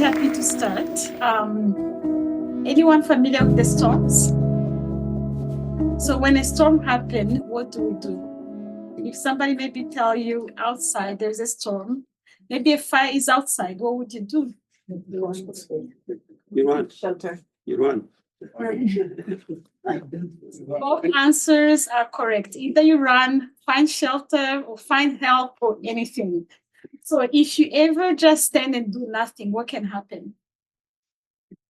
happy to start. Anyone familiar with the storms? So when a storm happens, what do we do? If somebody maybe tell you outside there's a storm, maybe a fire is outside, what would you do? You run. Shelter. You run. Both answers are correct. Either you run, find shelter, or find help, or anything. So if you ever just stand and do nothing, what can happen?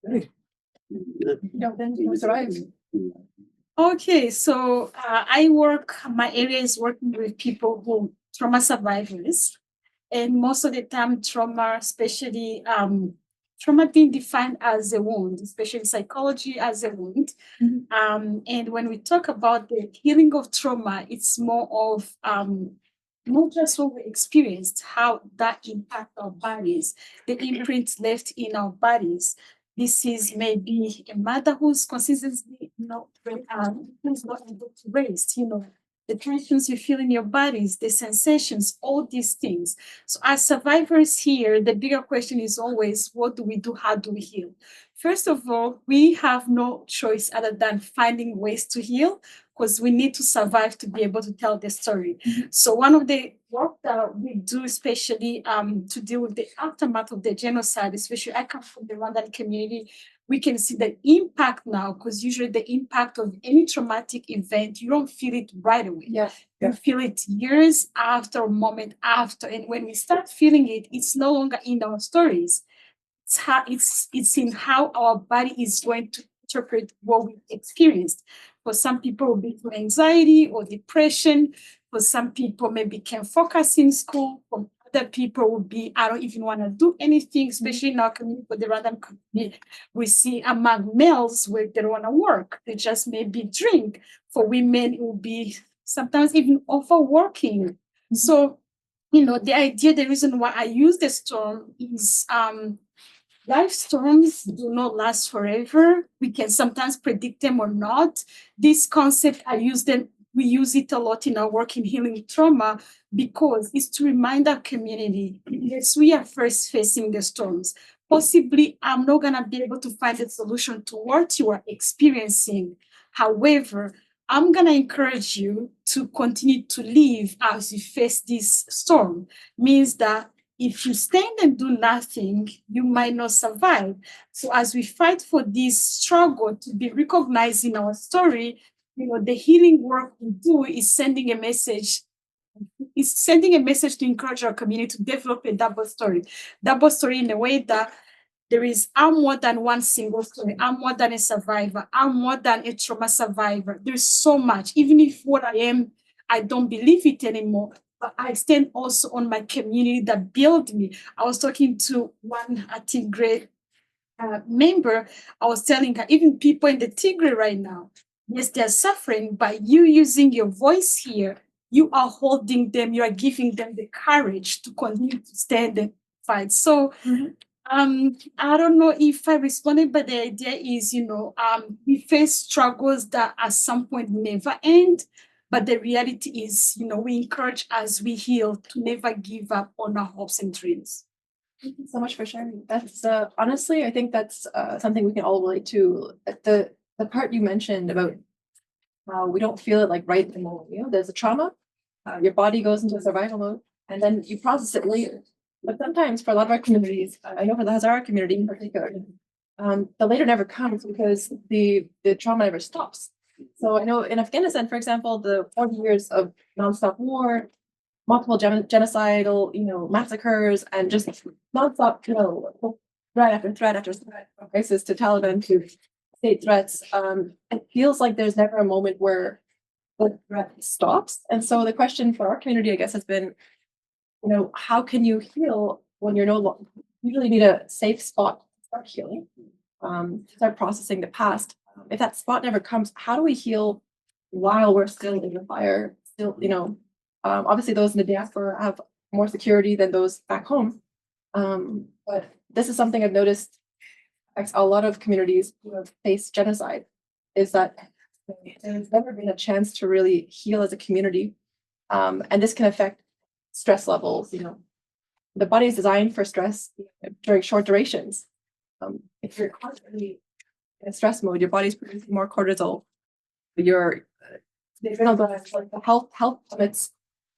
Then you survive. Okay, so my area is working with people who trauma survivors. And most of the time, trauma, especially trauma being defined as a wound, especially in psychology as a wound. Mm-hmm. And when we talk about the healing of trauma, it's more of not just what we experienced, how that impact our bodies, the imprints left in our bodies. This is maybe a mother who's consistently who's not able to raise, the tensions you feel in your bodies, the sensations, all these things. So as survivors here, the bigger question is always, what do we do? How do we heal? First of all, we have no choice other than finding ways to heal, because we need to survive to be able to tell the story. Mm-hmm. So one of the work that we do, especially to deal with the aftermath of the genocide, especially I come from the Rwandan community, we can see the impact now, because usually the impact of any traumatic event, you don't feel it right away. Yeah. You feel it years after, a moment after. And when we start feeling it, it's no longer in our stories. It's in how our body is going to interpret what we experienced. For some people, it will be through anxiety or depression. For some people, maybe can't focus in school. For other people, will be, I don't even want to do anything, especially in our community, for the random community. We see among males where they don't want to work. They just maybe drink. For women, it will be sometimes even overworking. Mm-hmm. So, the reason why I use the storm is life storms do not last forever. We can sometimes predict them or not. This concept, we use it a lot in our work in healing trauma, because it's to remind our community, yes, we are first facing the storms. Possibly, I'm not going to be able to find a solution to what you are experiencing. However, I'm going to encourage you to continue to live as you face this storm. Means that if you stand and do nothing, you might not survive. So as we fight for this struggle to be recognized in our story, the healing work we do is sending a message. It's sending a message to encourage our community to develop a double story. Double story in a way that I'm more than one single story. I'm more than a survivor. I'm more than a trauma survivor. There's so much. Even if what I am, I don't believe it anymore. But I stand also on my community that built me. I was talking to one Tigray member. I was telling her, even people in the Tigray right now, yes, they're suffering, but you using your voice here, you are holding them, you are giving them the courage to continue to stand and fight. So, I don't know if I responded, but the idea is, we face struggles that at some point never end. But the reality is, we encourage as we heal to never give up on our hopes and dreams. Thank you so much for sharing. That's honestly, I think that's something we can all relate to. The part you mentioned about how we don't feel it like right in the moment. There's a trauma, your body goes into survival mode, and then you process it later. But sometimes for a lot of our communities, I know for the Hazara community in particular, the later never comes because the trauma never stops. So I know in Afghanistan, for example, the 40 years of nonstop war, multiple genocidal, massacres, and just nonstop, threat after threat after threat, from ISIS to Taliban to state threats. It feels like there's never a moment where the threat stops. And so the question for our community, I guess, has been, how can you heal when you're no longer, you really need a safe spot to start healing, to start processing the past. If that spot never comes, how do we heal while we're still in the fire? Still, obviously those in the diaspora have more security than those back home. But this is something I've noticed a lot of communities who have faced genocide, is that there's never been a chance to really heal as a community. And this can affect stress levels, the body is designed for stress during short durations. If you're constantly in a stress mode, your body's producing more cortisol. Your the adrenal glands, like the health plummets.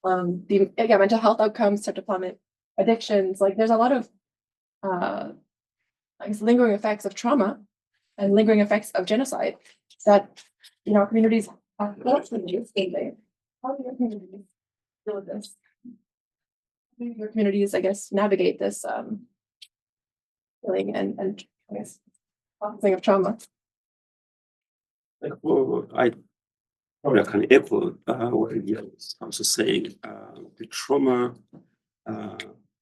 The mental health outcomes start to plummet. Addictions, like there's a lot of I guess lingering effects of trauma and lingering effects of genocide that our communities have. How do your communities deal with this? How do your communities, I guess, navigate this feeling and I guess processing of trauma? I probably can echo what Lydia was also saying. The trauma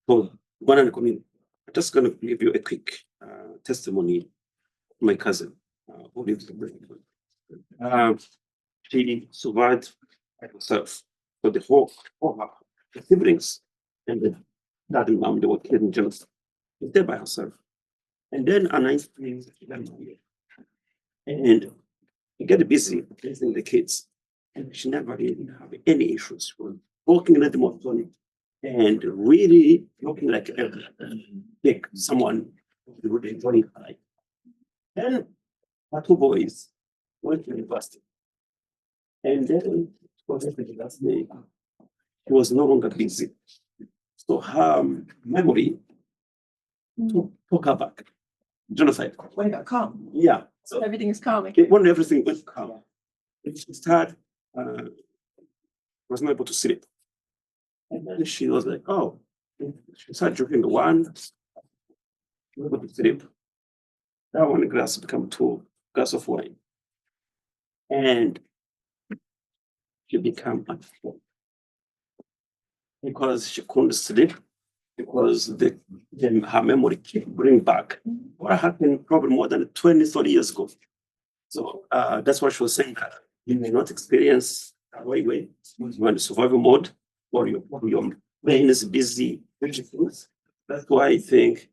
for one and community. I'm just going to give you a quick testimony of my cousin who lives in Britain. She survived by herself. So the whole her siblings and the dad and mom, they were killed in genocide. She's there by herself. And then a nice thing, and she get busy raising the kids. And she never really have any issues. She was working at the mortuary and really looking like someone who would enjoy life. Then my two boys went to university. And then was the last day, she was no longer busy. So her memory took her back. Genocide. When it got calm. Yeah. So everything is calm. When everything went calm, she started, was not able to sleep. And then she was like, oh, she started drinking the one, she was able to sleep. That one glass became 2 glasses of wine. And she became unfit because she couldn't sleep, because her memory kept bringing back what happened probably more than 20, 30 years ago. So that's what she was saying, that you may not experience that way when you're in survival mode or your brain is busy. That's why I think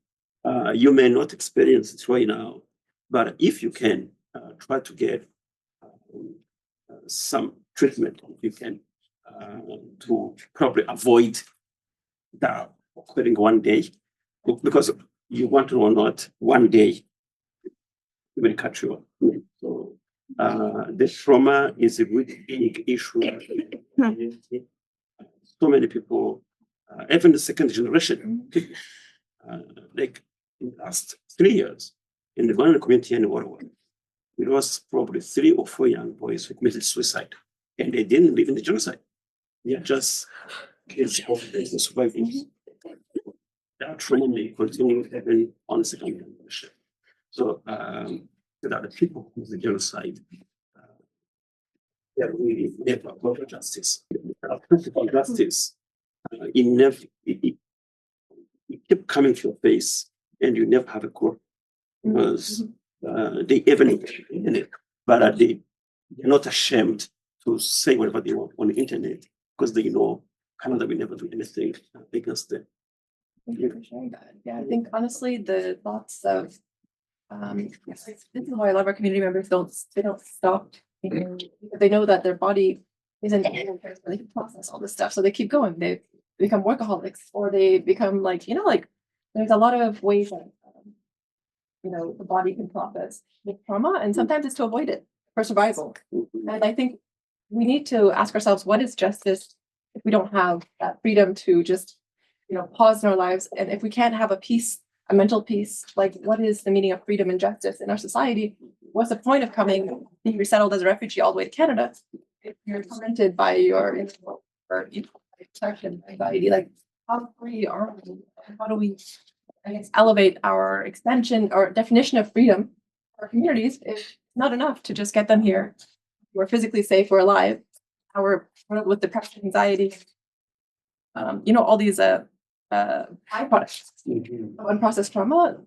you may not experience it right now, but if you can try to get some treatment, you can to probably avoid that occurring one day, because you want to or not, one day it will catch you up. So this trauma is a really big issue. So many people, even the second generation, like in the last 3 years, in the Rwandan community and worldwide, it was probably 3 or 4 young boys who committed suicide, and they didn't live in the genocide. They are just kids of the survivors. That trauma may continue even on the second generation. So that the people who the genocide, they really never got justice. Political justice, it kept coming to your face, and you never have a court, because they even in it, but they're not ashamed to say whatever they want on the internet, because they know Canada will never do anything against them. Thank you for sharing that. Yeah, I think honestly, the thoughts of this is why a lot of our community members don't stop. They know that their body isn't in a place where they can process all this stuff, so they keep going. They become workaholics, or they become like there's a lot of ways that the body can process the trauma, and sometimes it's to avoid it for survival. And I think we need to ask ourselves, what is justice if we don't have that freedom to just pause in our lives? And if we can't have a mental peace, like what is the meaning of freedom and justice in our society? What's the point of being resettled as a refugee all the way to Canada if you're tormented by your protection anxiety? Like, how free are we? How do we, I guess, elevate our extension or definition of freedom for our communities if not enough to just get them here? We're physically safe, we're alive, we're with depression, anxiety, all these byproducts of unprocessed trauma.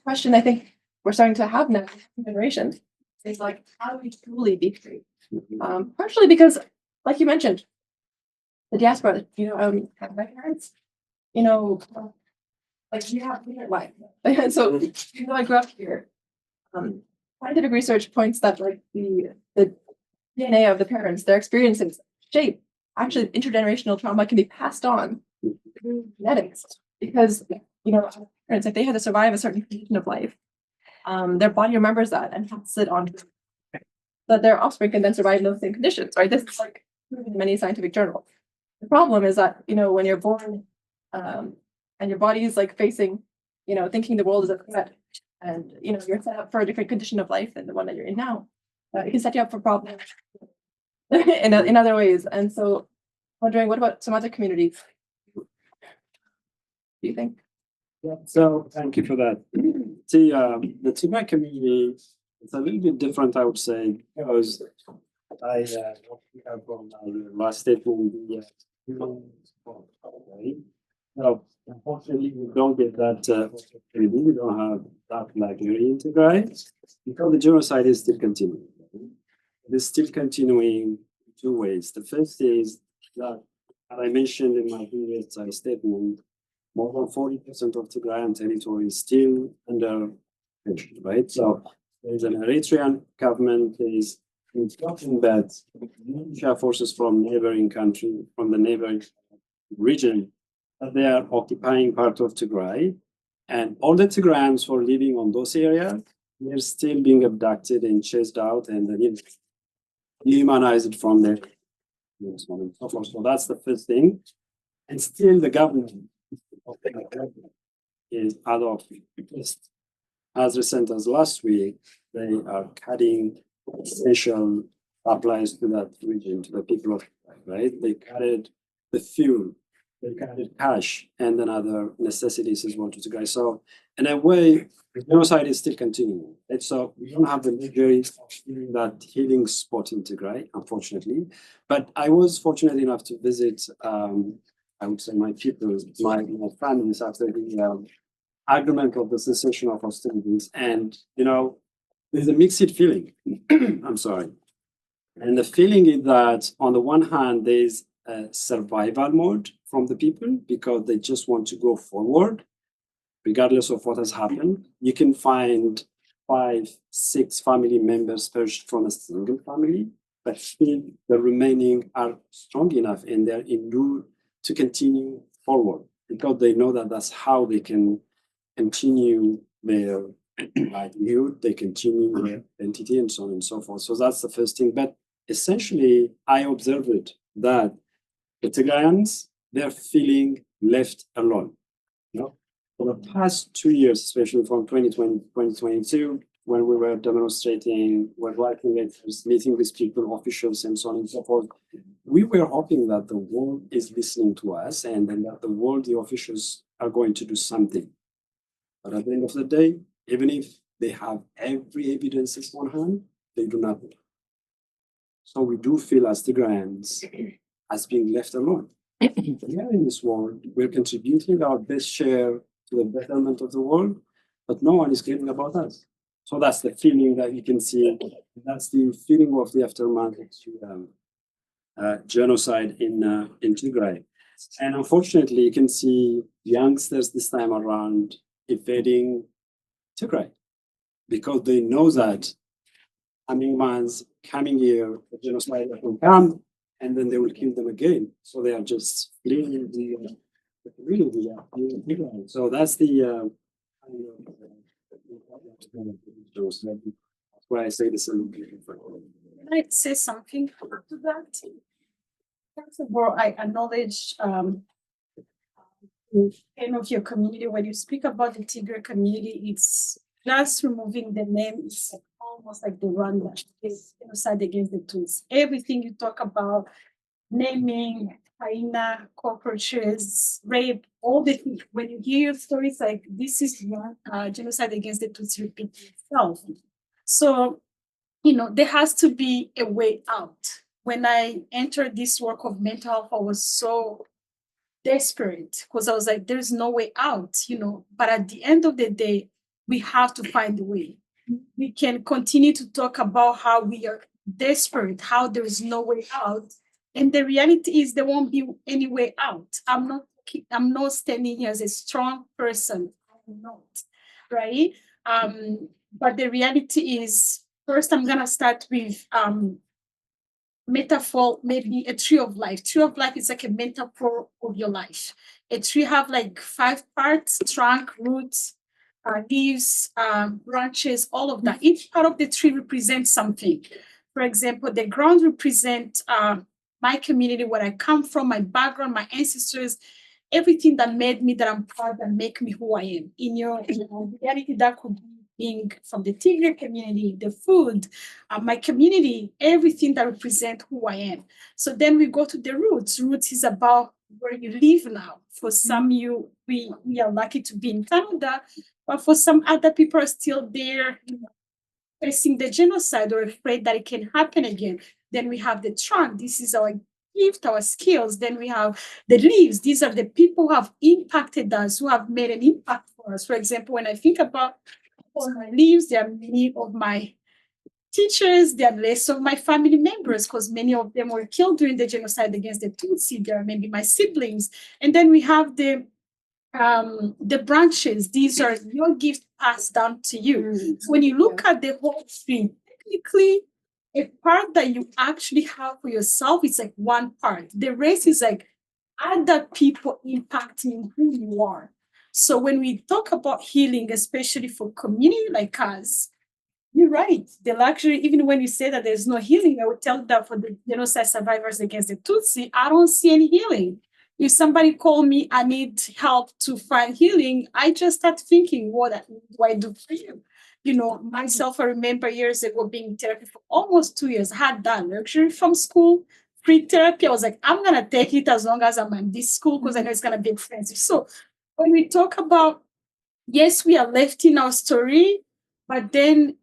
Question I think we're starting to have now, generations, is like, how do we truly be free? Partially because, like you mentioned, the diaspora, my parents, like you have different life. So I grew up here. Scientific research points that like the DNA of the parents, their experiences shape. Actually, intergenerational trauma can be passed on through genetics. because, our parents, if they had to survive a certain condition of life, their body remembers that and passes it on that their offspring can then survive in those same conditions, right? This is like proven in many scientific journals. The problem is that, when you're born, and your body is like facing, thinking the world is a threat, and you're set up for a different condition of life than the one that you're in now, it can set you up for problems in other ways. And so, wondering, what about some other communities? Do you think? Yeah, so thank you for that. The Tibet community is a little bit different, I would say, because I what we have from my last statement, right? So unfortunately, we don't get that opportunity. We don't have that luxury in Tigray because the genocide is still continuing. It is still continuing in two ways. The first is that, as I mentioned in my previous statement, more than 40% of Tigrayan territory is still under tension, right? So there's an Eritrean government is instructing that military forces from neighboring country, from the neighboring region, that they are occupying part of Tigray. And all the Tigrayans who are living on those areas, they're still being abducted and chased out and dehumanized from their and so forth. So that's the first thing. And still the government is out of list. As recent as last week, they are cutting essential supplies to that region, to the people of right? They cutted the fuel, they cutted cash, and then other necessities as well to the guys. So in a way, the genocide is still continuing. And so we don't have the luxury of that healing spot in Tigray, unfortunately. But I was fortunate enough to visit I would say my people, my families after the agreement of the cessation of hostilities. And, there's a mixed feeling. I'm sorry. And the feeling is that on the one hand, there's a survival mode from the people because they just want to go forward, regardless of what has happened. You can find 5, 6 family members perished from a single family, but still the remaining are strong enough and they're endured to continue forward because they know that that's how they can continue their livelihood, they continue their identity and so on and so forth. So that's the first thing. But essentially, I observed that the Tigrayans, they're feeling left alone. For the past 2 years, especially from 2020, 2022, when we were demonstrating, we're writing letters, meeting with people, officials, and so on and so forth, we were hoping that the world is listening to us and then that the world, the officials, are going to do something. But at the end of the day, even if they have every evidence on hand, they do nothing. So we do feel as Tigrayans as being left alone. We are in this world, we're contributing our best share to the betterment of the world, but no one is caring about us. So that's the feeling that you can see. That's the feeling of the aftermath of genocide in Tigray. And unfortunately, you can see youngsters this time around evading Tigray because they know that coming months, coming year, the genocide will come, and then they will kill them again. So they are just fleeing the Tigray. So that's the that's why I say this. Can I say something to that? First of all, I acknowledge the pain of your community. When you speak about the Tigray community, it's just removing the name. It's almost like the Rwanda, it's genocide against the Tutsi. Everything you talk about, naming, hyena, cockroaches, rape, all the things. When you hear your stories like this is one genocide against the Tutsi repeat itself. So, there has to be a way out. When I entered this work of mental health, I was so desperate because I was like, there's no way out, But at the end of the day, we have to find a way. We can continue to talk about how we are desperate, how there is no way out. And the reality is there won't be any way out. I'm not standing here as a strong person. I'm not, right? But the reality is, first I'm gonna start with metaphor, maybe a tree of life. Tree of life is like a metaphor of your life. A tree have like 5 parts: trunk, roots, leaves, branches, all of that. Each part of the tree represents something. For example, the ground represents my community, where I come from, my background, my ancestors, everything that made me, that I'm proud, that make me who I am. In your reality, that could be being from the Tigray community, the food, my community, everything that represents who I am. So then we go to the roots. Roots is about where you live now. For some, we are lucky to be in Canada, but for some other people are still there, facing the genocide or afraid that it can happen again. Then we have the trunk. This is our gift, our skills. Then we have the leaves. These are the people who have impacted us, who have made an impact for us. For example, when I think about all my leaves, there are many of my teachers, there are less of my family members, because many of them were killed during the genocide against the Tutsi. There are maybe my siblings. And then we have the branches. These are your gifts passed down to you. So when you look at the whole tree, technically, a part that you actually have for yourself is like one part. The rest is like other people impacting who you are. So when we talk about healing, especially for community like us, you're right. The luxury, even when you say that there's no healing, I would tell that for the genocide survivors against the Tutsi, I don't see any healing. If somebody call me, I need help to find healing, I just start thinking, what do I do for you? You know, myself, I remember years ago being in therapy for almost 2 years. I had that luxury from school, free therapy. I was like, I'm going to take it as long as I'm in this school, because I know it's going to be expensive. So when we talk about, yes, we are left in our story, but then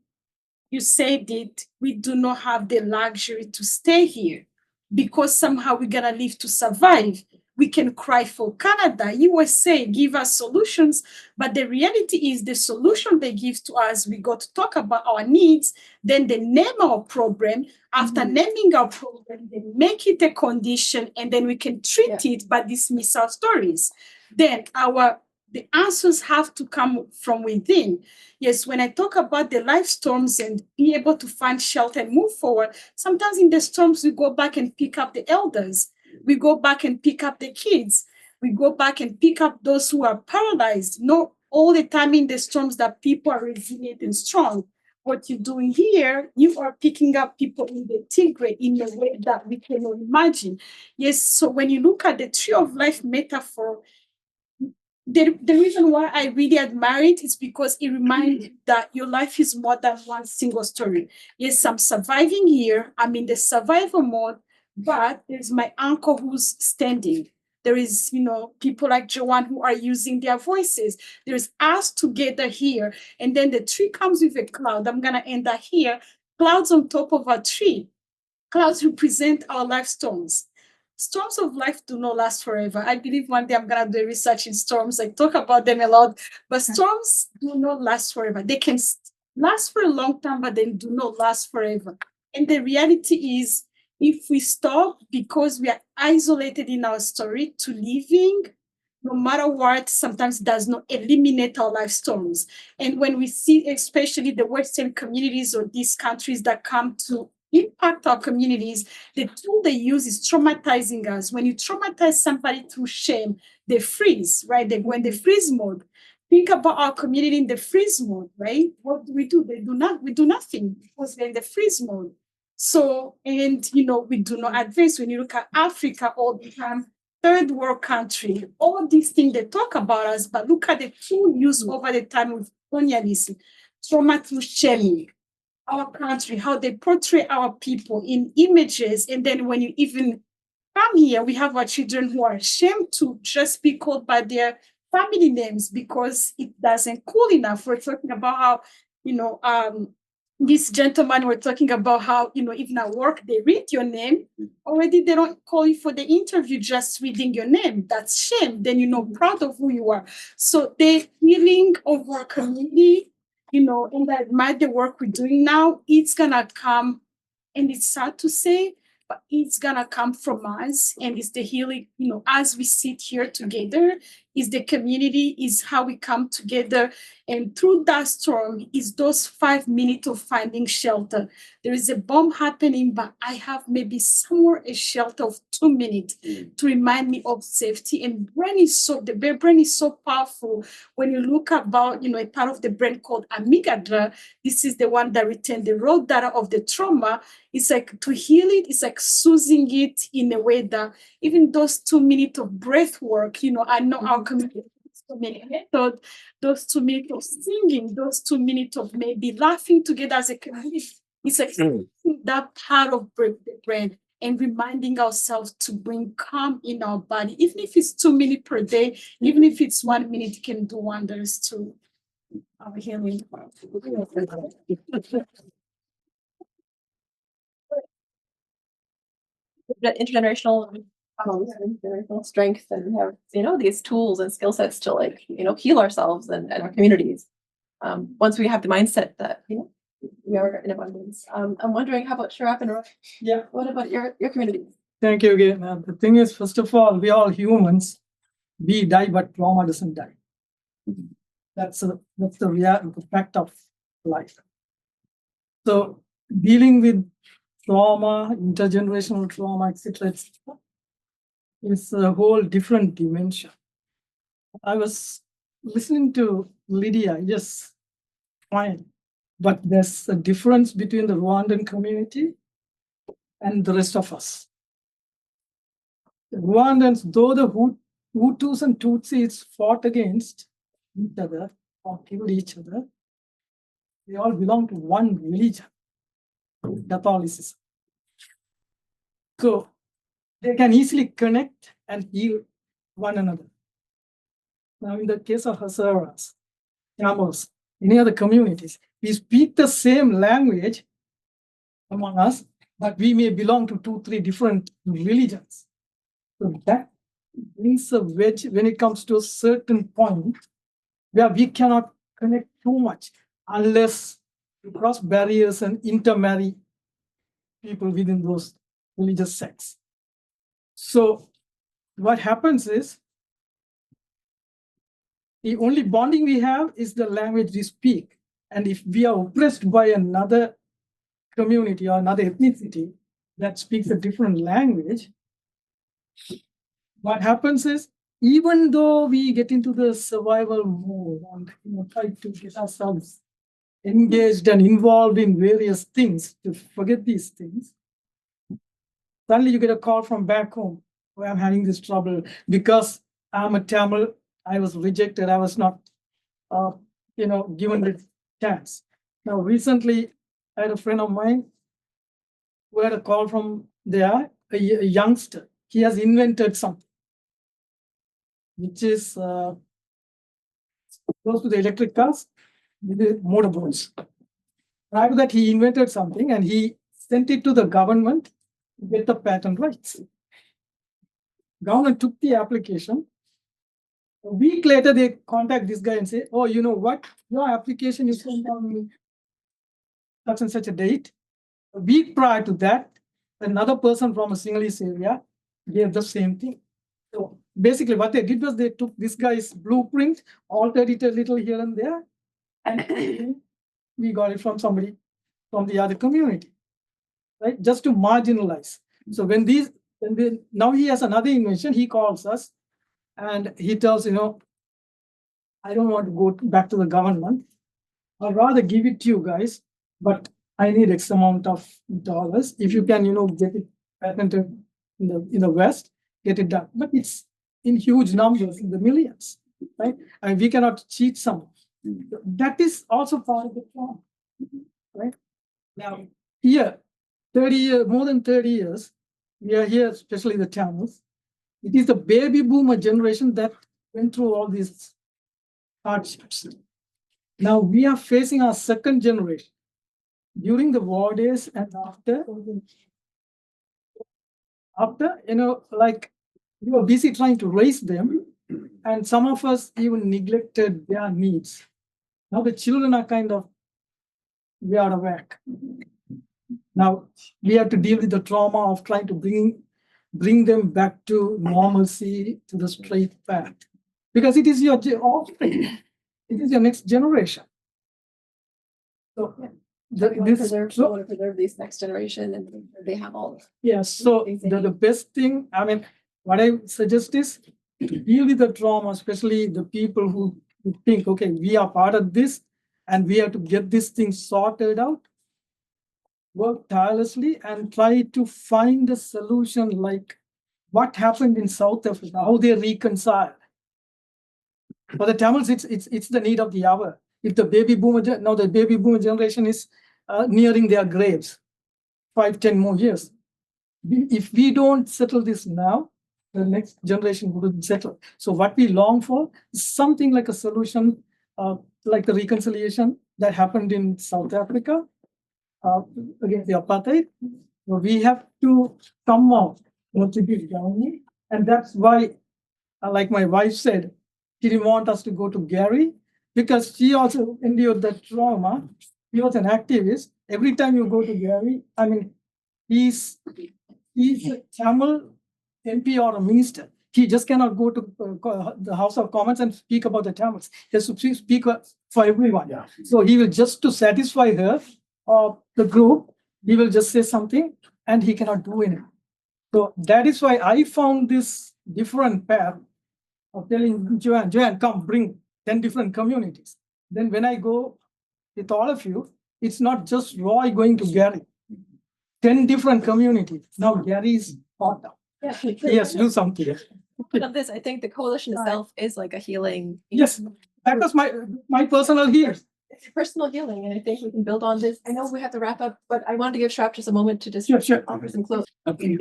you said it, we do not have the luxury to stay here, because somehow we're going to live to survive. We can cry for Canada, USA, give us solutions, but the reality is the solution they give to us, we got to talk about our needs, then they name our problem. After naming our problem, they make it a condition, and then we can treat it but dismiss our stories. Then the answers have to come from within. Yes, when I talk about the life storms and be able to find shelter and move forward, sometimes in the storms, we go back and pick up the elders. We go back and pick up the kids. We go back and pick up those who are paralyzed. Not all the time in the storms that people are resilient and strong. What you're doing here, you are picking up people in the Tigray in a way that we cannot imagine. Yes, so when you look at the tree of life metaphor, the reason why I really admire it is because it reminds you that your life is more than one single story. Yes, I'm surviving here. I'm in the survival mode, but there's my uncle who's standing. There is, people like Joanne who are using their voices. There's us together here. And then the tree comes with a cloud. I'm going to end that here. Clouds on top of a tree. Clouds represent our life storms. Storms of life do not last forever. I believe one day I'm going to do research in storms. I talk about them a lot, but storms do not last forever. They can last for a long time, but they do not last forever. And the reality is, if we stop because we are isolated in our story to living, no matter what, sometimes does not eliminate our life storms. And when we see, especially the Western communities or these countries that come to impact our communities, the tool they use is traumatizing us. When you traumatize somebody through shame, they freeze, right? They go in the freeze mode. Think about our community in the freeze mode, right? What do? We do nothing because they're in the freeze mode. So, and we do not advance. When you look at Africa all the time, third world country, all these things they talk about us, but look at the tool used over the time with colonialism, trauma through shaming our country, how they portray our people in images. And then when you even come here, we have our children who are ashamed to just be called by their family names because it doesn't cool enough. We're talking about how, this gentleman, we're talking about how, even at work, they read your name. Already they don't call you for the interview, just reading your name. That's shame. Then you're not proud of who you are. So the healing of our community, and I admire the work we're doing now, it's going to come, and it's sad to say, but it's going to come from us. And it's the healing, as we sit here together, is the community, is how we come together. And through that storm is those 5 minutes of finding shelter. There is a bomb happening, but I have maybe somewhere a shelter of 2 minutes to remind me of safety. And the brain is so powerful. When you look about, a part of the brain called amygdala, this is the one that retains the raw data of the trauma. It's like to heal it, it's like soothing it in a way that even those 2 minutes of breath work, I know our community, those 2 minutes of singing, those 2 minutes of maybe laughing together as a community, it's like that part of the brain and reminding ourselves to bring calm in our body, even if it's 2 minutes per day, even if it's 1 minute, it can do wonders to our healing. Intergenerational strength, and we have these tools and skill sets to heal ourselves and our communities. Once we have the mindset that we are in abundance. I'm wondering, how about Sharap and Roy? Yeah. What about your community? Thank you again. The thing is, first of all, we all humans. We die, but trauma doesn't die. That's the fact of life. So dealing with trauma, intergenerational trauma, etc., is a whole different dimension. I was listening to Lydia, yes, fine. But there's a difference between the Rwandan community and the rest of us. The Rwandans, though the Hutus and Tutsis fought against each other or killed each other, they all belong to one religion, Catholicism. So they can easily connect and heal one another. Now, in the case of Hazaras, Tamils, any other communities, we speak the same language among us, but we may belong to 2-3 different religions. So that brings a wedge when it comes to a certain point where we cannot connect too much unless we cross barriers and intermarry people within those religious sects. So what happens is, the only bonding we have is the language we speak. And if we are oppressed by another community or another ethnicity that speaks a different language, what happens is, even though we get into the survival mode and try to get ourselves engaged and involved in various things to forget these things, suddenly you get a call from back home where I'm having this trouble because I'm a Tamil. I was rejected. I was not, given the chance. Now, recently, I had a friend of mine who had a call from there, a youngster. He has invented something, which is close to the electric cars with the motorboats. Prior to that, he invented something and he sent it to the government to get the patent rights. Government took the application. A week later, they contact this guy and say, "Oh, you know what? Your application is on such and such a date." A week prior to that, another person from a Sinhalese area gave the same thing. So basically, what they did was they took this guy's blueprint, altered it a little here and there, and we got it from somebody from the other community, right? Just to marginalize. So now he has another invention, he calls us and he tells, I don't want to go back to the government. I'd rather give it to you guys, but I need X amount of dollars. If you can, get it patented in the West, get it done. But it's in huge numbers, in the millions, right? And we cannot cheat someone. That is also part of the problem, right? Now, here, 30 years, more than 30 years, we are here, especially the Tamils. It is the baby boomer generation that went through all these hardships. Now we are facing our second generation. During the war days and after, we were busy trying to raise them, and some of us even neglected their needs. Now the children are we are out of whack. Now we have to deal with the trauma of trying to bring them back to normalcy, to the straight path. because it is your offspring. It is your next generation. So We want to preserve, we so- want to preserve these next generation and make sure they have all. yeah, so the best thing, I mean, what I suggest is to deal with the trauma, especially the people who think, okay, we are part of this and we have to get this thing sorted out. Work tirelessly and try to find a solution like what happened in South Africa, how they reconcile. For the Tamils, it's the need of the hour. If the baby boomer, now the baby boomer generation is nearing their graves, 5-10 more years. If we don't settle this now, the next generation wouldn't settle. So what we long for is something like a solution, like the reconciliation that happened in South Africa against the apartheid. So we have to somehow motivate Germany, and that's why, like my wife said, she didn't want us to go to Gary because she also endured that trauma. He was an activist. Every time you go to Gary, I mean, he's a Tamil MP or a minister. He just cannot go to the House of Commons and speak about the Tamils. He has to speak for everyone. Yeah. So he will just to satisfy her or the group, he will just say something and he cannot do anything. So that is why I found this different path of telling Joanne, come bring 10 different communities. Then when I go with all of you, it's not just Roy going to Gary. 10 different communities. Now Gary is part of. Yeah. Yes, do something. Of this, I think the coalition itself is like a healing. Yes, that was my personal healing. It's personal healing, and I think we can build on this. I know we have to wrap up, but I wanted to give Shrap just a moment to just Sure. offer some close. I think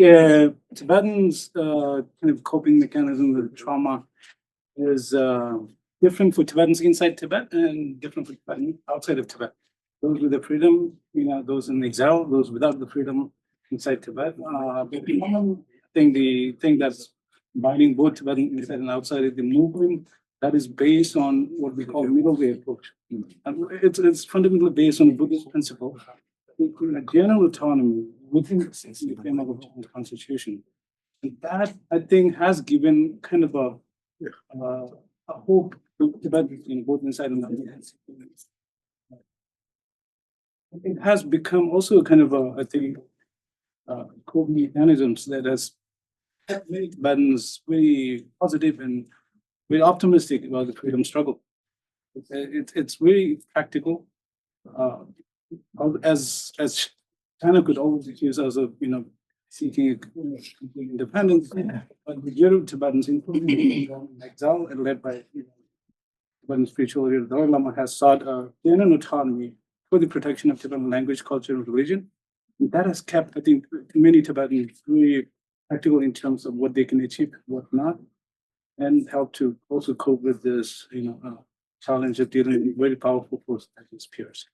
Tibetans' kind of coping mechanism with trauma is different for Tibetans inside Tibet and different for Tibetans outside of Tibet. Those with the freedom, those in exile, those without the freedom inside Tibet. But I think the thing that's binding both Tibetan inside and outside is the movement that is based on what we call middle way approach. And it's fundamentally based on Buddhist principle. A general autonomy within the framework of the constitution. And that, I think, has given kind of a hope to Tibetans in both inside and outside. It has become also kind of I think, coping mechanisms that has made Tibetans very positive and very optimistic about the freedom struggle. It's very practical. As China could always accuse us of, seeking independence, but the majority of Tibetans, including exile and led by Tibetan spiritual leader Dalai Lama, has sought a genuine autonomy for the protection of Tibetan language, culture, and religion. And that has kept, I think, many Tibetans very practical in terms of what they can achieve, what not, and help to also cope with this, challenge of dealing with very powerful forces like his peers.